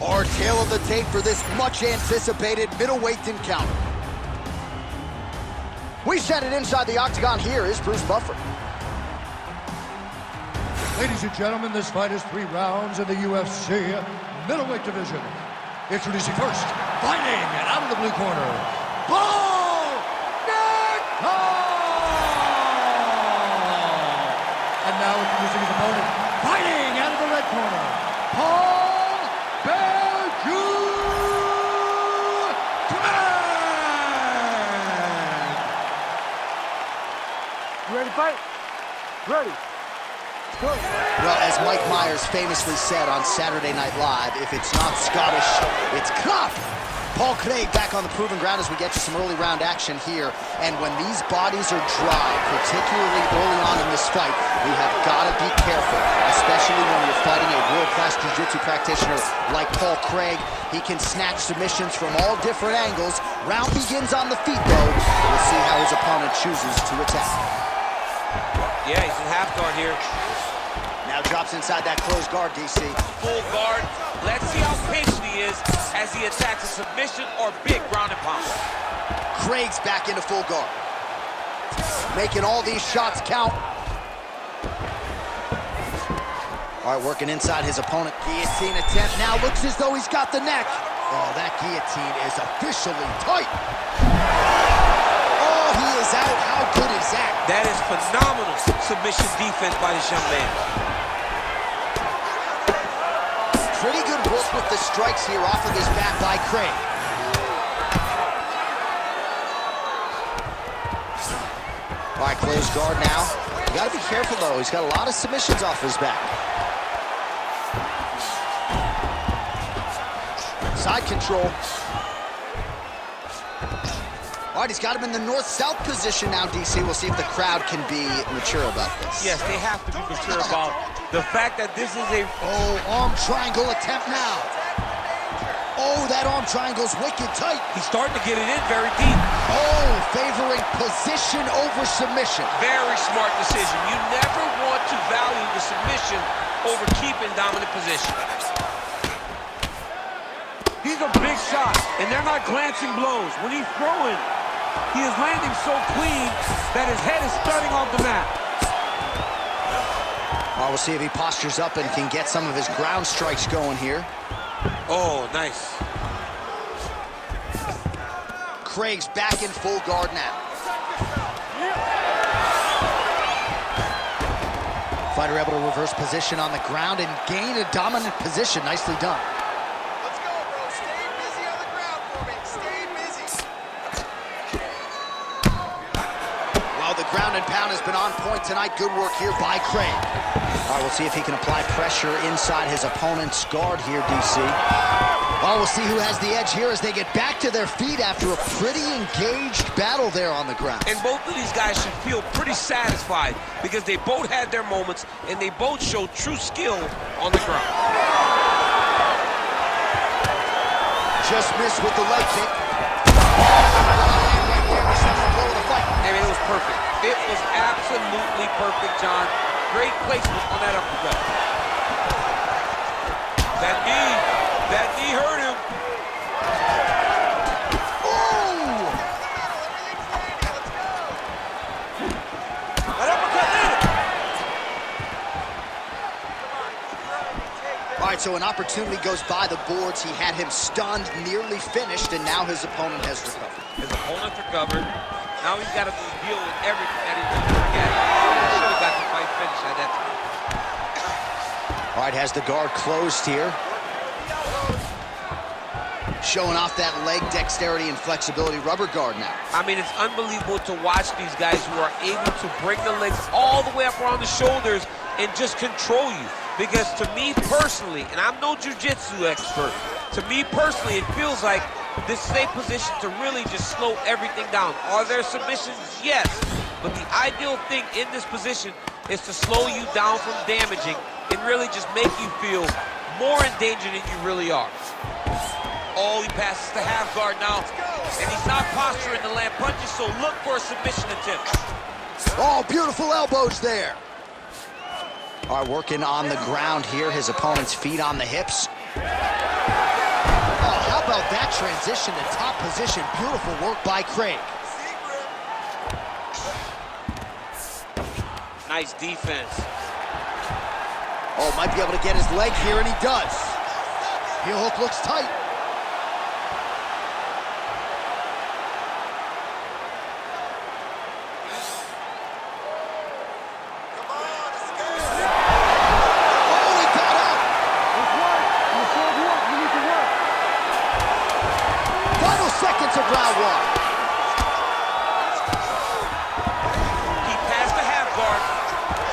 Our tail of the tape for this much-anticipated middleweight encounter. We send it inside the octagon. Here is Bruce Buffer. Ladies and gentlemen, this fight is 3 rounds in the UFC middleweight division. Introducing first, fighting out of the blue corner, Nickal! And now introducing his opponent, fighting out of the red corner, You ready to fight? Ready. Go. Well, as Mike Myers famously said on Saturday Night Live, if it's not Scottish, it's Klopp. Paul Craig back on the proven ground as we get to some early round action here. And when these bodies are dry, particularly early on in this fight, we have got to be careful, especially when you're fighting a world-class jiu-jitsu practitioner like Paul Craig. He can snatch submissions from all different angles. Round begins on the feet, though. We'll see how his opponent chooses to attack. Yeah, he's in half guard here. Now drops inside that closed guard, DC. Full guard. Let's see how patient he is as he attacks a submission or big ground and pound. Craig's back into full guard. Making all these shots count. All right, working inside his opponent. Guillotine attempt now. Looks as though he's got the neck. Oh, that guillotine is officially tight. Oh, he is out. How good is that? That is phenomenal submission defense by this young man. Pretty good work with the strikes here off of his back by Craig. All right, closed guard now. You gotta be careful though. He's got a lot of submissions off his back. Side control. All right, he's got him in the north-south position now, DC. We'll see if the crowd can be mature about this. Yes, they have to be mature about the fact that this is a... Oh, arm triangle attempt now. Oh, that arm triangle's wicked tight. He's starting to get it in very deep. Oh, favoring position over submission. Very smart decision. You never want to value the submission over keeping dominant position. He's a big shot, and they're not glancing blows. When he's throwing, he is landing so clean that his head is starting off the mat. Well, we'll see if he postures up and can get some of his ground strikes going here. Oh, nice. Craig's back in full guard now. Fighter able to reverse position on the ground and gain a dominant position. Nicely done. Let's go, bro. Stay busy on the ground for me. Stay busy. Well, the ground and pound has been on point tonight. Good work here by Craig. All right, we'll see if he can apply pressure inside his opponent's guard here, DC. Oh, we'll see who has the edge here as they get back to their feet after a pretty engaged battle there on the ground. And both of these guys should feel pretty satisfied because they both had their moments and they both showed true skill on the ground. Just missed with the leg kick. I mean, it was perfect. It was absolutely perfect, John. Great placement on that uppercut. That knee hurt him. Oh! That uppercut did it. All right, so an opportunity goes by the boards. He had him stunned, nearly finished, and now his opponent has recovered. His opponent's recovered. Now he's got to deal with everything that he's going to forget. He should have got the fight finished at that time. All right, has the guard closed here. Showing off that leg dexterity and flexibility rubber guard now. I mean, it's unbelievable to watch these guys who are able to bring the legs all the way up around the shoulders and just control you. Because to me personally, and I'm no jiu-jitsu expert, to me personally, it feels like this is a position to really just slow everything down. Are there submissions? Yes. But the ideal thing in this position is to slow you down from damaging and really just make you feel more in danger than you really are. Oh, he passes to half guard now. And he's not posturing to land punches, so look for a submission attempt. Oh, beautiful elbows there. All right, working on the ground here. His opponent's feet on the hips. transition to top position. Beautiful work by Craig. Nice defense. Oh, might be able to get his leg here, and he does. Heel hook looks tight. Seconds of round one. He passed the half guard.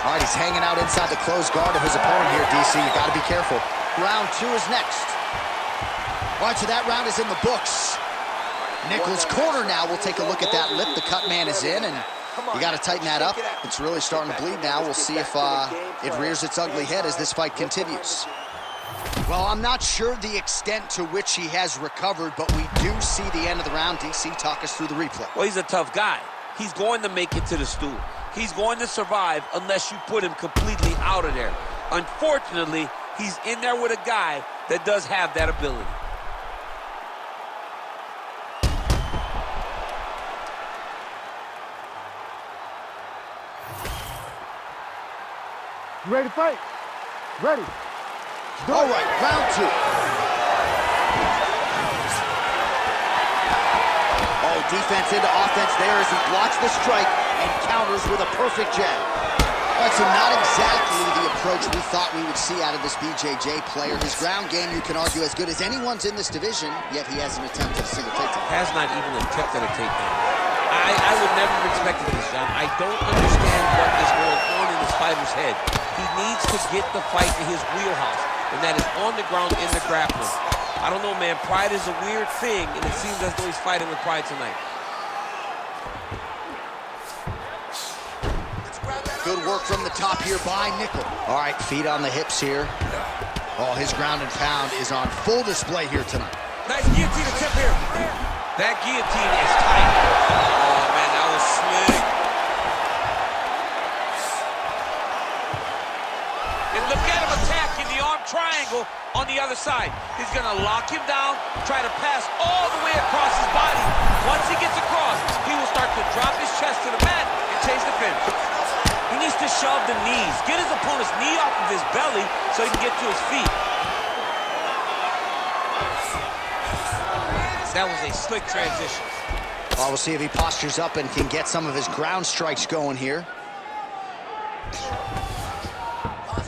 All right, he's hanging out inside the closed guard of his opponent here, DC. You got to be careful. Round two is next. All right, so that round is in the books. Nickal's corner now. We'll take a look at that lip. The cut man is in, and you got to tighten that up. It's really starting to bleed now. We'll see if it rears its ugly head as this fight continues. Well, I'm not sure the extent to which he has recovered, but we do see the end of the round. DC, talk us through the replay. Well, he's a tough guy. He's going to make it to the stool. He's going to survive unless you put him completely out of there. Unfortunately, he's in there with a guy that does have that ability. You ready to fight? Ready. All right, round two. Oh, defense into offense there as he blocks the strike and counters with a perfect jab. All right, so not exactly the approach we thought we would see out of this BJJ player. His ground game, you can argue, as good as anyone's in this division, yet he hasn't attempted a single takedown. Has not even attempted a takedown. I would never have expected this, John. I don't understand what is going on in this fighter's head. He needs to get the fight to his wheelhouse, and that is on the ground in the grappling. I don't know, man. Pride is a weird thing, and it seems as though he's fighting with pride tonight. Good work from the top here by Nickal. All right, feet on the hips here. Oh, his ground and pound is on full display here tonight. Nice guillotine attempt here. That guillotine is tight. Oh, man, that was slick. And look at him attacking the arm triangle on the other side. He's going to lock him down, try to pass all the way across his body. Once he gets across, he will start to drop his chest to the mat and chase the finish. He needs to shove the knees, get his opponent's knee off of his belly so he can get to his feet. That was a slick transition. Well, we'll see if he postures up and can get some of his ground strikes going here.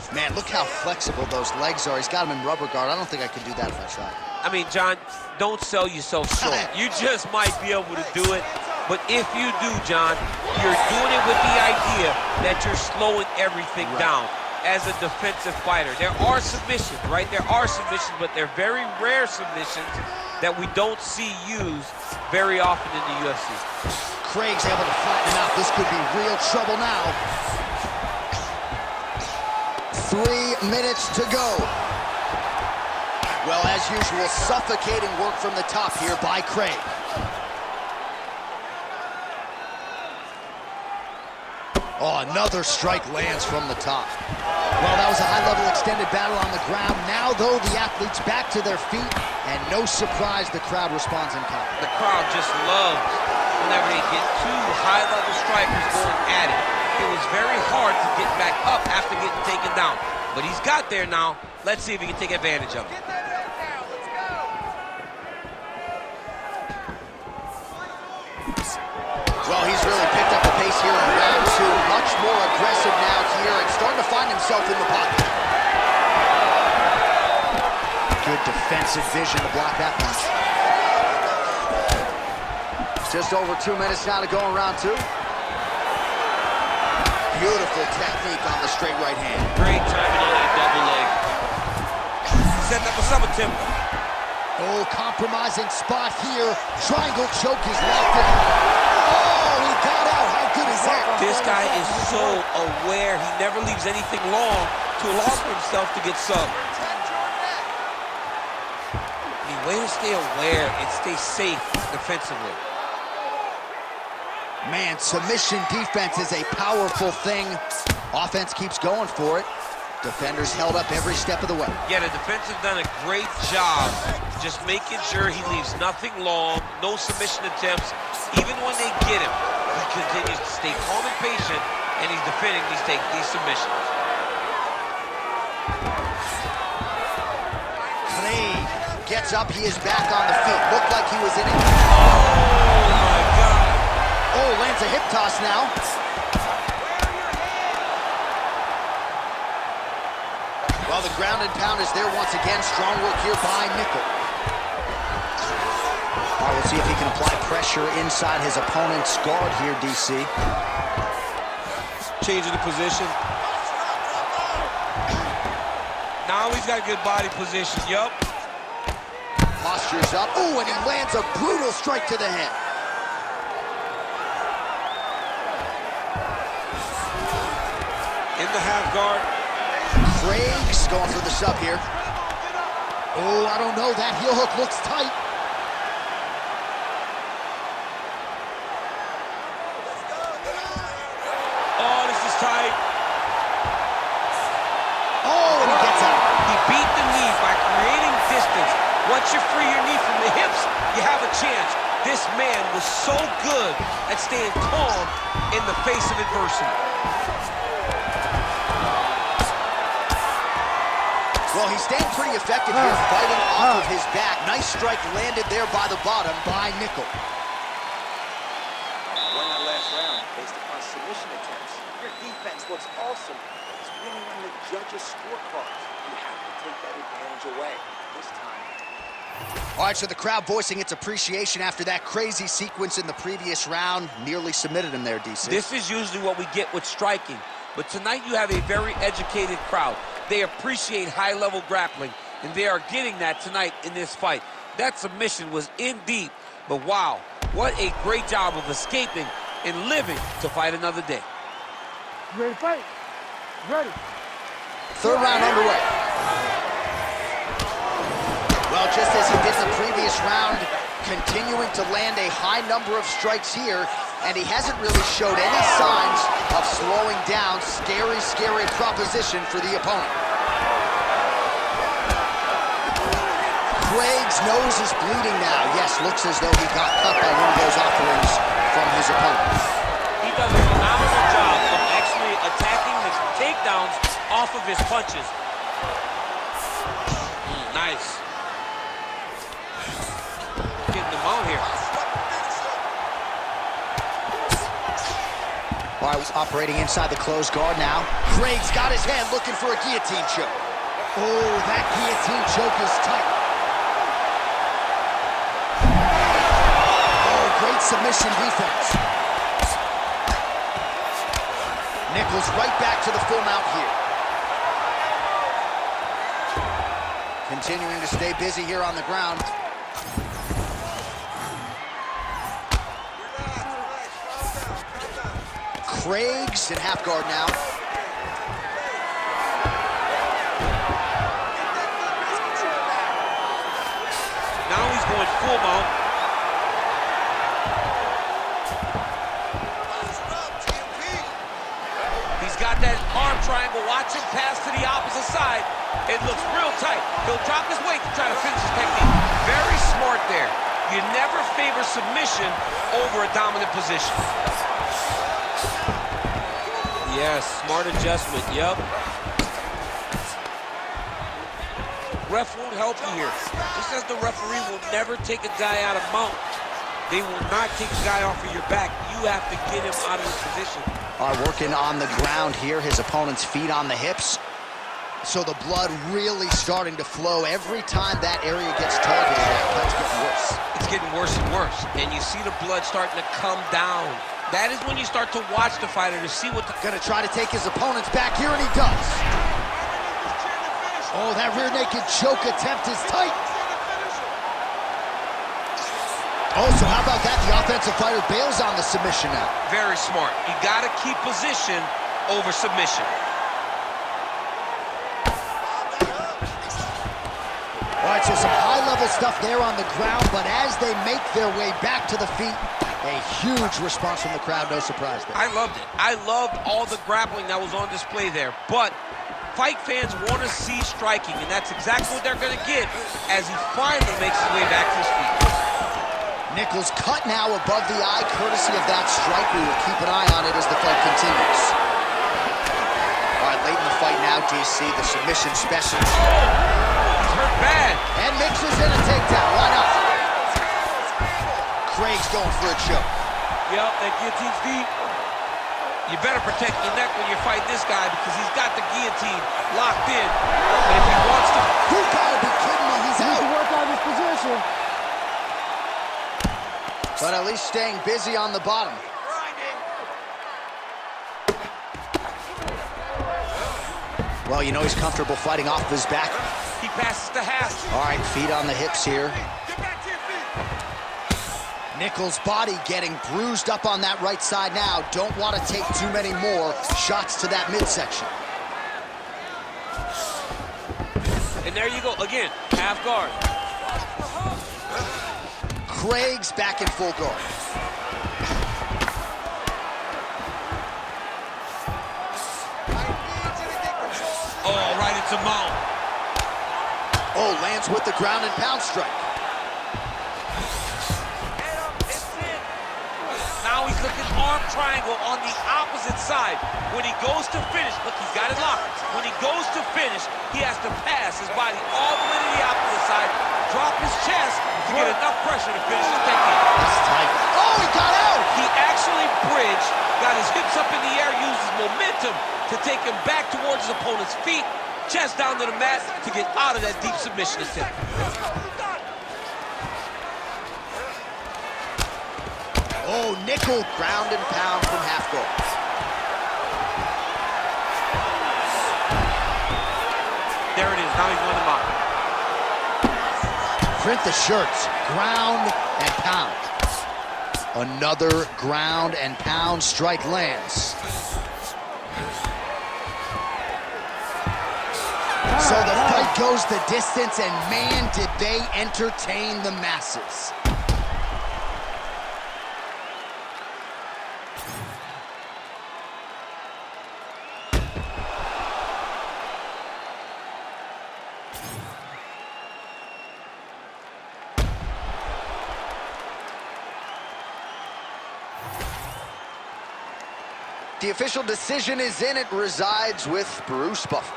Man, look how flexible those legs are. He's got him in rubber guard. I don't think I could do that if I tried. I mean, John, don't sell yourself short. You just might be able to do it. But if you do, John, you're doing it with the idea that you're slowing everything down as a defensive fighter. There are submissions, right? There are submissions, but they're very rare submissions that we don't see used very often in the UFC. Craig's able to flatten him out. This could be real trouble now. 3 minutes to go. Well, as usual, suffocating work from the top here by Craig. Oh, another strike lands from the top. Well, that was a high-level extended battle on the ground. Now, though, the athletes back to their feet, and no surprise, the crowd responds in kind. The crowd just loves whenever they get two high-level strikers going at it. It was very hard to get back up after getting taken down. But he's got there now. Let's see if he can take advantage of it. Get that rope now. Let's go. Well, he's really picked up the pace here in round two. Much more aggressive now here and starting to find himself in the pocket. Good defensive vision to block that punch. Just over 2 minutes now to go in round two. Beautiful technique on the straight right hand. Great timing on that double leg. Setting up a summer timber. Oh, compromising spot here. Triangle choke is locked in. Oh, he got out. How good is that? This guy is so aware. He never leaves anything long to allow for himself to get subbed. I mean, way to stay aware and stay safe defensively. Man, submission defense is a powerful thing. Offense keeps going for it. Defenders held up every step of the way. Yeah, the defense has done a great job just making sure he leaves nothing long, no submission attempts. Even when they get him, he continues to stay calm and patient, and he's defending these submissions. Craig gets up, he is back on the feet. Looked like he was in it. Oh my God. Oh, lands a hip toss now. Well, the ground and pound is there once again. Strong work here by Nickal. All right, let's see if he can apply pressure inside his opponent's guard here, DC. Changing the position. Now he's got good body position, yup. Posture's up. Oh, and he lands a brutal strike to the head. In the half guard. Craig's going for the sub here. Oh, I don't know. That heel hook looks tight. Oh, this is tight. Oh, and he gets out. He beat the knee by creating distance. Once you free your knee from the hips, you have a chance. This man was so good at staying calm in the face of adversity. Well, he's staying pretty effective here, fighting off of his back. Nice strike landed there by the bottom by Nickal. Won that last round based upon submission attempts. Your defense looks awesome. It's winning on the judges' scorecards. You have to take that advantage away this time. All right, so the crowd voicing its appreciation after that crazy sequence in the previous round. Nearly submitted him there, DC. This is usually what we get with striking. But tonight you have a very educated crowd. They appreciate high-level grappling, and they are getting that tonight in this fight. That submission was in deep, but wow, what a great job of escaping and living to fight another day. You ready to fight? Ready. Third round underway. Well, just as he did in the previous round, continuing to land a high number of strikes here, and he hasn't really showed any signs of slowing down. Scary, scary proposition for the opponent. Craig's nose is bleeding now. Yes, looks as though he got cut by one of those offerings from his opponent. He does a phenomenal job of actually attacking the takedowns off of his punches. Nice. Getting them out here. All right, operating inside the closed guard now. Craig's got his hand looking for a guillotine choke. Oh, that guillotine choke is tight. Oh, great submission defense. Nickal's right back to the full mount here. Continuing to stay busy here on the ground. Craig's in half guard now. Now he's going full mount. He's got that arm triangle. Watch him pass to the opposite side. It looks real tight. He'll drop his weight to try to finish his technique. Very smart there. You never favor submission over a dominant position. Yes, smart adjustment, yup. Ref won't help you here. Just as the referee will never take a guy out of mount, they will not take a guy off of your back. You have to get him out of his position. Are working on the ground here, his opponent's feet on the hips. So the blood really starting to flow. Every time that area gets targeted, that cut's getting worse. It's getting worse and worse. And you see the blood starting to come down. That is when you start to watch the fighter to see what the... Gonna try to take his opponent's back here, and he does. Oh, that rear naked choke attempt is tight. Oh, so how about that? The offensive fighter bails on the submission now. Very smart. You gotta keep position over submission. All right, so some high-level stuff there on the ground, but as they make their way back to the feet, a huge response from the crowd, no surprise there. I loved it. I loved all the grappling that was on display there, but Fight fans want to see striking, and that's exactly what they're going to get as he finally makes his way back to his feet. Nickal's cut now above the eye, courtesy of that strike. We will keep an eye on it as the fight continues. All right, late in the fight now, DC, the submission specialist. He's hurt bad. And mixes in a takedown. Why not? Craig's going for a choke. Yep, that guillotine's deep. You better protect your neck when you're fighting this guy because he's got the guillotine locked in. And if he wants to... You gotta be kidding me, he's He needs to out. work out his position. But at least staying busy on the bottom. Well, you know he's comfortable fighting off his back. He passes to half. All right, feet on the hips here. Nickal's body getting bruised up on that right side now. Don't want to take too many more shots to that midsection. And there you go, again, half guard. Craig's back in full guard. Oh, right into mount. Oh, lands with the ground and pound strike. Now he's looking arm triangle on the opposite side. When he goes to finish, look, he's got it locked. When he goes to finish, he has to pass his body all the way to the opposite side, drop his chest to get enough pressure to finish his technique. That's tight. Oh, he got out! He actually bridged, got his hips up in the air, used his momentum to take him back towards his opponent's feet, chest down to the mat to get out of that deep submission attempt. Oh, Nickal ground and pound from half guard. There it is, now he's going to mount. Print the shirts, ground and pound. Another ground and pound strike lands. So the fight goes the distance, and man, did they entertain the masses. The official decision is in. It resides with Bruce Buffer.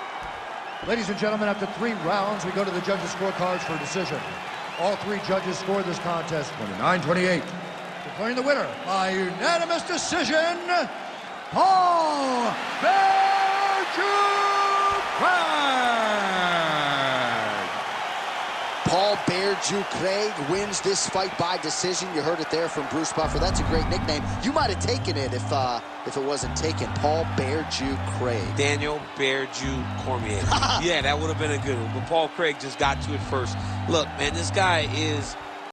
Ladies and gentlemen, after 3 rounds, we go to the judges' scorecards for a decision. All 3 judges scored this contest 29-28. Declaring the winner by unanimous decision, Paul Paul Bear Jew Craig wins this fight by decision. You heard it there from Bruce Buffer. That's a great nickname. You might have taken it if it wasn't taken. Paul Bear Jew Craig. Daniel Bear Jew Cormier. Yeah, that would have been a good one. But Paul Craig just got to it first. Look, man, this guy is